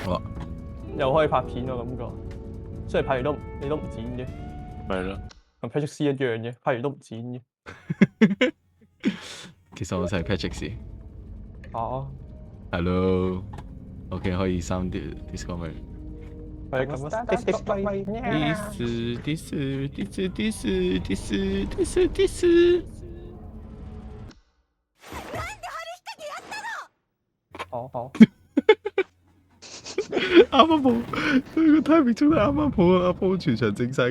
好，又可以拍片咯，感覺，雖然拍完你都唔剪嘅，咪咯，同 Patrick C 一樣嘅，拍完都唔剪嘅。其實我就係 Patrick C。哦， Hello，OK，可以收啲 Discord 係咁啊，This。好，啱啱好，佢個 timing 中得啱啱好啊！啱啱好全場整晒。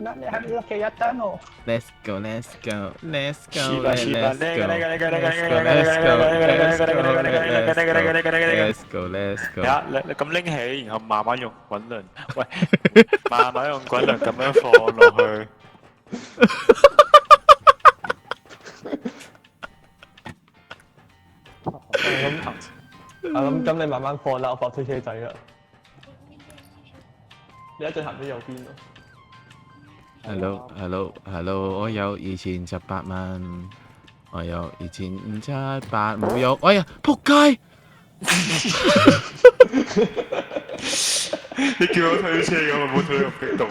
那你還沒有給一單哦。Let's go，Let's go，Let's Shiba go，Let's Shiba go，Let's go，Let's go。呀，你咁拎起，然後慢慢用滾輪，喂，慢慢用滾輪咁樣放落去。咁你慢慢放啦，我放推車仔啦。你一陣行咗右邊咯。Hello，我有2700蚊，我有2700冇有，哎呀，仆街！你叫我推車嘅，我冇推入激動。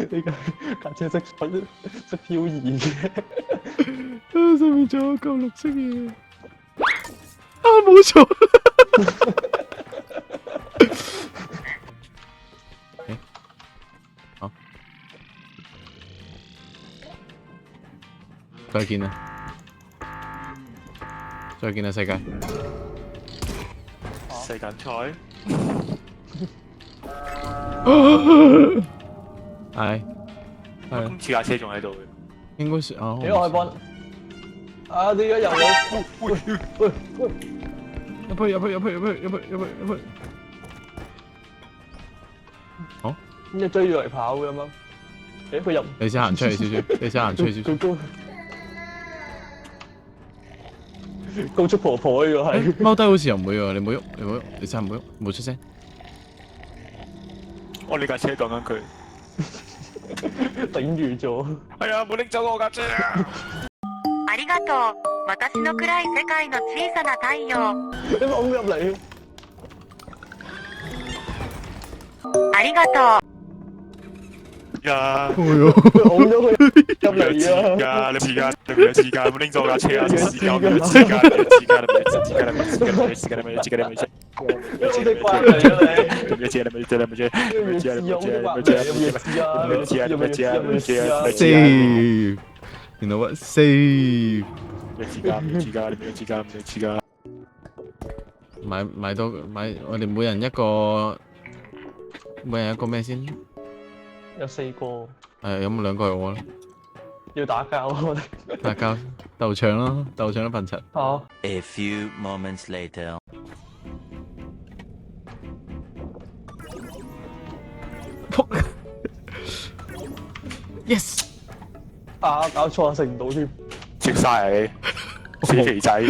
呢架車識漂移嘅。上面仲有嚿綠色嘢。啊，冇錯。好，再見啦，世界。世錦賽。係。今次架車仲喺度嘅。應該是啊。幾個可以幫？啊！點解又有？喂！入去！好。咁你追住嚟跑咁樣？誒，佢入。你先行出嚟少少。佢高速婆婆呢個係。踎低好似又唔會喎，你唔好喐，你真係唔好喐，冇出聲。我呢架車講緊佢。頂住咗。係啊，冇拎走我架車啊！ありがとう。私の暗い世界の小さな太陽。你冇入嚟。ありがとう。呀！㧬咗佢入嚟啊！你有時間，冇拎走我架車啊！時間，我哋關嚟啊你。Save，you know what? Save。買多我哋每人一個咩先？有4個。有冇2個係我咧？要打交我哋。打交鬥場咯，鬥場都笨柒。好。A few moments later. Yes。啊！搞錯食唔到添。食晒你，死肥仔！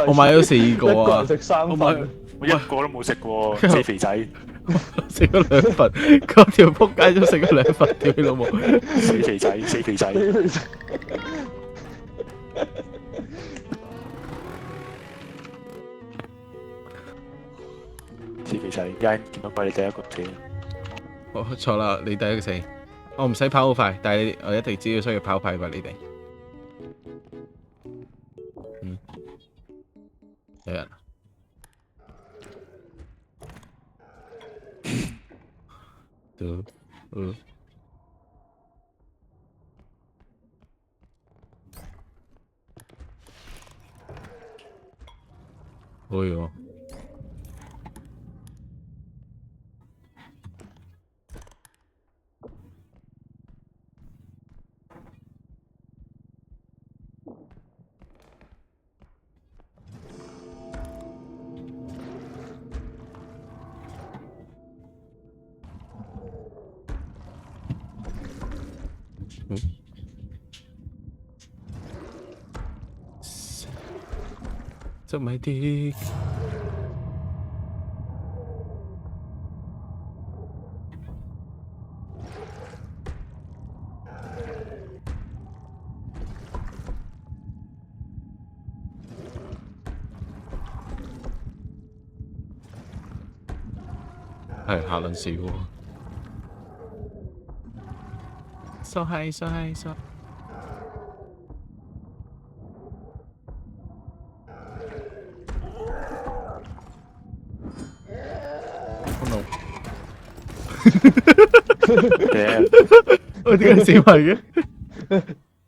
我買咗4個啊！一個人食3份，我一個都冇食過，死肥仔！食咗2份，嗰條仆街都食咗2份，屌你老母！死肥仔！死肥仔。一陣見到鬼你第一個死。我錯啦，你第一個死。我唔使跑好快，但係我一定只要需要跑快過你哋。有人。哎呦。執咪啲。係下輪少喎。So high, so high, so。no！ 我點解死埋嘅？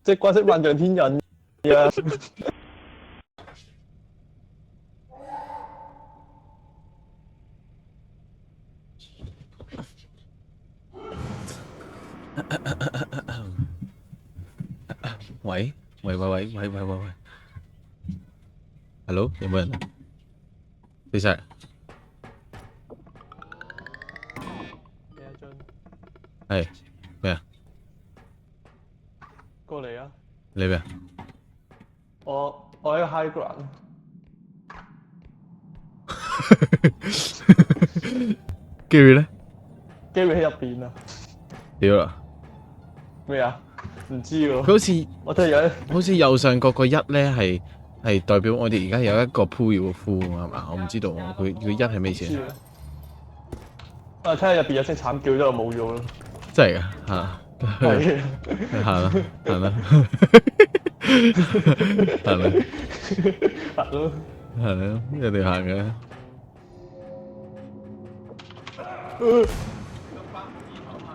即係關式萬丈天人啊！喂，Hello， 有冇人啊？飛晒。係咩啊？過嚟啊！你咩啊？我喺個 high ground。Gary 咧 Gary 喺入邊啊！屌啦！咩啊？唔知喎。佢好似我睇有好似右上角個一咧係代表我哋而家有一個 pool 要 full 係嘛？我唔知道佢一係咩意思？啊！睇下入邊有聲慘叫，都冇咗咯。真係㗎嚇！係行啦，行啦，行啦，行咯，行啦，一定行嘅。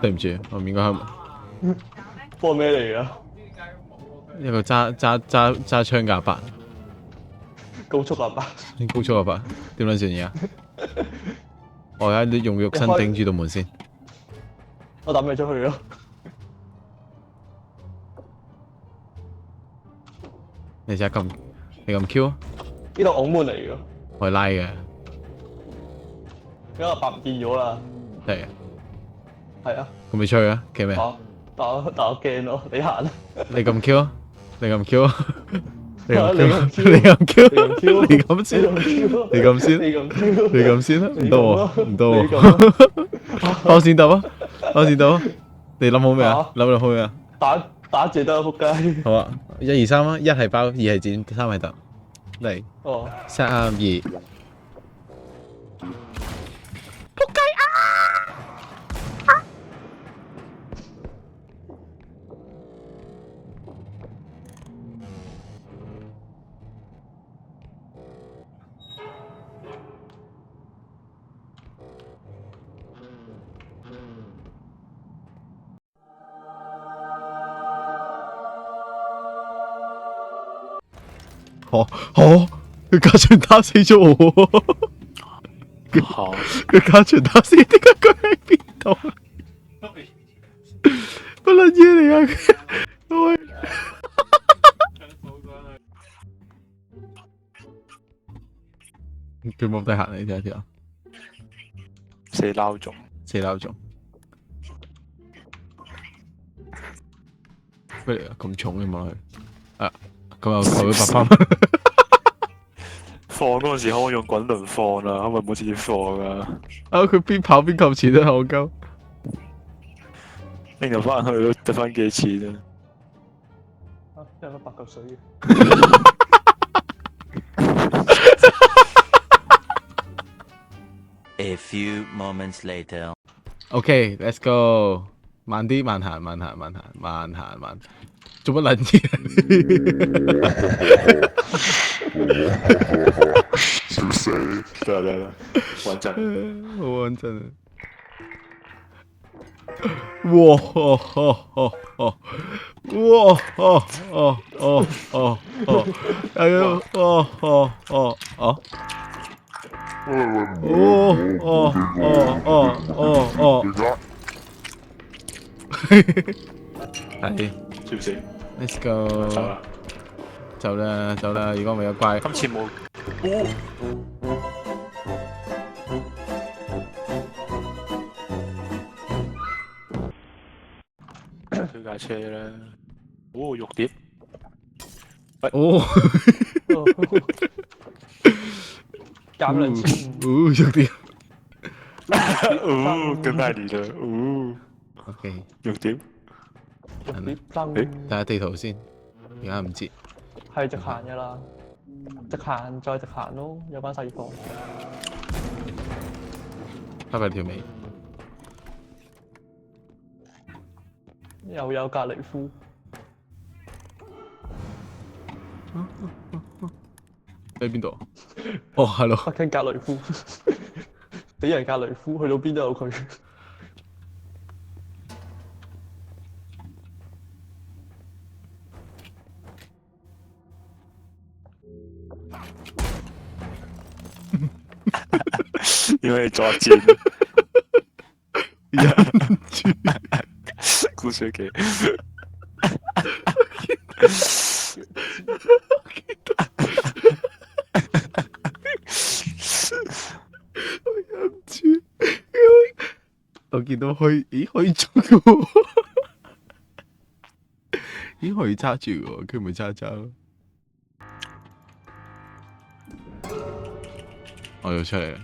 對唔住，我唔應該開門。波咩嚟㗎？一個揸槍嘅阿伯，高速阿伯。高速阿伯，點撚算嘢啊？我而家用肉身頂住道門先。我抌你出去咯。你試下撳，你撳 Q 啊！呢度拱門嚟㗎，我係拉嘅，因為阿伯唔見咗啦。係啊，係啊。咁你出去啊？企咩？但我驚咯，你行啦。你撳 Q 啊！你撳 Q 啊！你撳你 Q， 你撳 Q， 你撳 Q， 你撳先，你撳 Q， 你撳先啦，唔得喎，唔得你喎，我先得啊，我先得啊，你諗好未啊？諗好未啊？打字得啊，仆街。好啊，1、2、3啊，一係包，二係剪，三係揼，嚟哦。3、2。仆街啊！佢家長打死咗我喎！佢家長打死，點解佢喺邊度？乜撚嘢嚟啊？佢佢冇得行你睇下條，死鬧鐘，死鬧鐘，咩嚟啊？咁重嘅冇去啊！咁又扣咗800蚊。放嗰陣時可唔可以用滾輪放啊？可唔可以唔好直接放啊？啊！佢邊跑邊扣錢啊！我鳩。拎入翻去都得翻幾錢啊？有乜8嚿水嘅？A few moments later. OK，let's go。慢啲，慢行，慢行，慢行，慢行，慢。做乜撚嘢？笑死！得啦，穩陣。好穩陣啊！哇！哎呀！係。笑死 Let's go。走啦，走啦！如果咪有怪，今次冇。推架車啦！哦，肉碟。哦，減2000。肉碟。哦，跟埋你啦！哦。OK。肉碟。誒，睇下地圖先，而家唔知。係直行㗎啦，直行再直行咯，有關細房。拜拜條尾。又有隔離夫，喺邊度？哦，係咯。北京格雷夫，死人格雷夫，去到邊都有佢。因為作戰忍住。古水記，忍住。我見到佢，咦可以捉嘅喎，咦可以揸住嘅喎，佢咪揸揸。我要出嚟啦。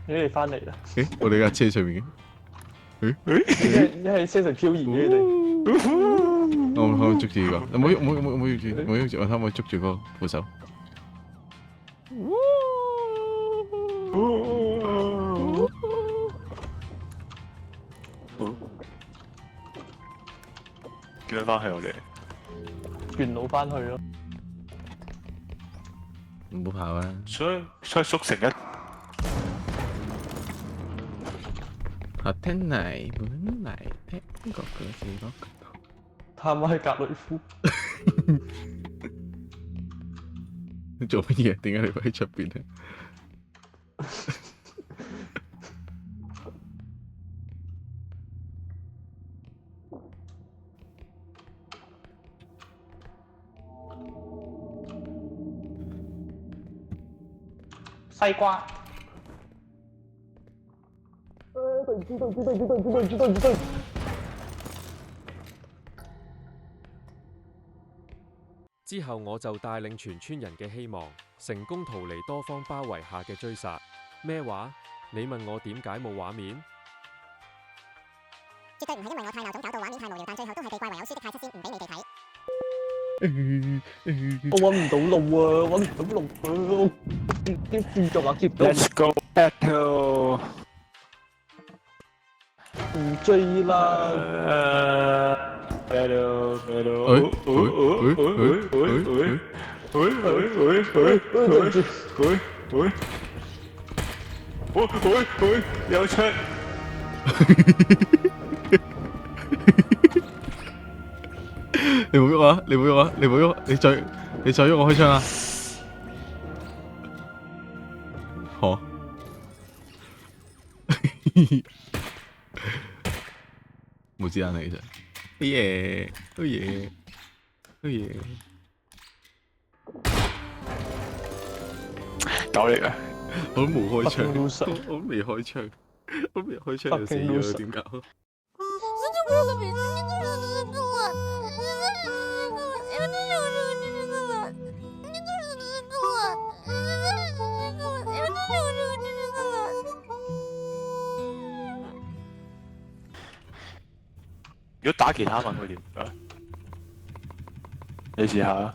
你哋翻嚟啦！誒，我哋架車上面嘅。一係車成漂移嘅你哋。我可唔可以捉住呢個？唔好喐，唔好喐，唔好喐住，唔好喐住，我睇可唔可以捉住個扶手？叫佢翻去我哋。元老翻去咯。唔好跑啊！所以縮成一學聽嚟本嚟聽個故事咯。探下格雷夫，你做乜嘢？點解你會喺出邊咧？西瓜。對唔住，對唔住，對唔住，對唔住，對唔住，對唔住，對唔住。之後我就帶領全村人嘅希望，成功逃離多方包圍下嘅追殺。咩話？你問我點解冇畫面？絕對唔係因為我太鬧總搞到畫面太無聊，但最後都係被怪為有書的太七仙唔俾你哋睇。我揾唔到路啊！揾唔到路啊！啲建築啊，接到 Let's go battle。唔追啦！ battle battle。有出。你唔好喐啊！你唔好喐啊！你唔好喐！你再喐我開槍啊！好。冇子彈嚟其實。好嘢！好嘢！好嘢！狗嚟嘅。我都冇開槍， loser 我都未開槍，我都未開槍就死咗，點搞？如果打其他文會點啊？你試下。